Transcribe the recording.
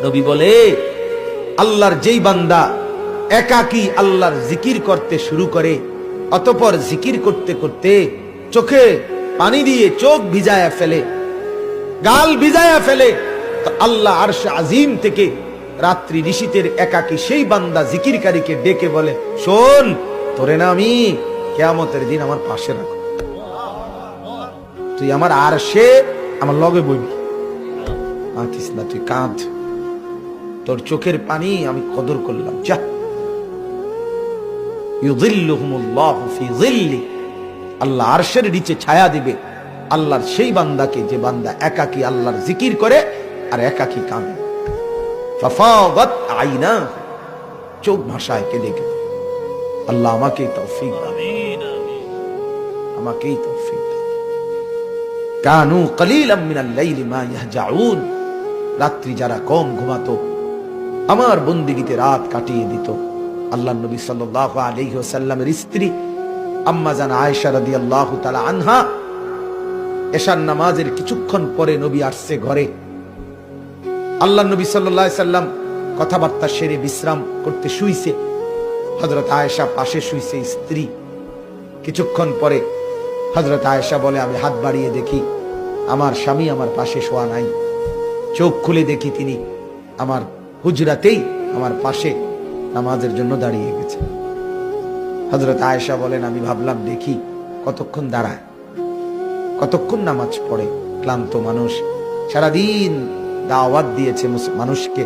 নবী বলে, আল্লাহর যেই বান্দা একাকী আল্লাহর জিকির করতে শুরু করে, অতঃপর জিকির করতে করতে চোখে পানি দিয়ে চোখ ভিজায়া ফেলে, গাল ভিজায়া ফেলে, তো আল্লাহ আরশে আজিম থেকে রাত্রি ঋষিতের একাকী সেই বান্দা জিকিরকারীকে ডেকে বলে, শোন, তোরে না আমি কিয়ামতের দিন আমার পাশে রাখো, তুই আমার আরশে আমার লগে বইবি, কাঁদিস না, তুই কাঁদ, তোর চোখের পানি আমি কদর করলাম। যা, ইউযিল্লুহুমুল্লাহু ফি যিল্লি, আল্লাহ আরশের নিচে ছায়া দিবে আল্লাহর সেই বান্দাকে যে বান্দা একাকী আল্লাহর জিকির করে আর একাকী কাঁদে। ফাফাদাত আইনা, চোখ ভাষায় কেঁদে কেঁদে। আল্লাহ আমাকেই তৌফিক দান, আমাকেই তৌফিক দান। কানু কলিলাম মিনাল লাইলি মা ইয়াহজাউন, রাত্রি যারা কম ঘুমাতো আমার বন্দিগিতে রাত কাটিয়ে দিত। আল্লাহর নবী সাল্লাল্লাহু আলাইহি ওয়াসাল্লামের স্ত্রী আম্মা জান আয়েশা রাদিয়াল্লাহু তাআলা আনহা, এশার নামাজের কিছুক্ষণ পরে নবী আসছে ঘরে। আল্লাহর নবী সাল্লাল্লাহু আলাইহি সাল্লাম কথাবার্তা সেরে বিশ্রাম করতে শুইছে, হযরত আয়েশা পাশে শুইছে স্ত্রী। কিছুক্ষণ পরে হযরত আয়েশা বলে, আমি হাত বাড়িয়ে দেখি আমার স্বামী আমার পাশে শোয়া নাই। চোখ খুলে দেখি তিনি আমার হুজরাতেই আমার পাশে নামাজের জন্য দাঁড়িয়ে গেছে। হযরত আয়েশা বলেন, আমি ভাবলাম দেখি কতক্ষণ দাঁড়ায়, কতক্ষণ নামাজ পড়ে। ক্লান্ত মানুষ, সারাদিন দাওয়াত দিয়েছে মানুষকে,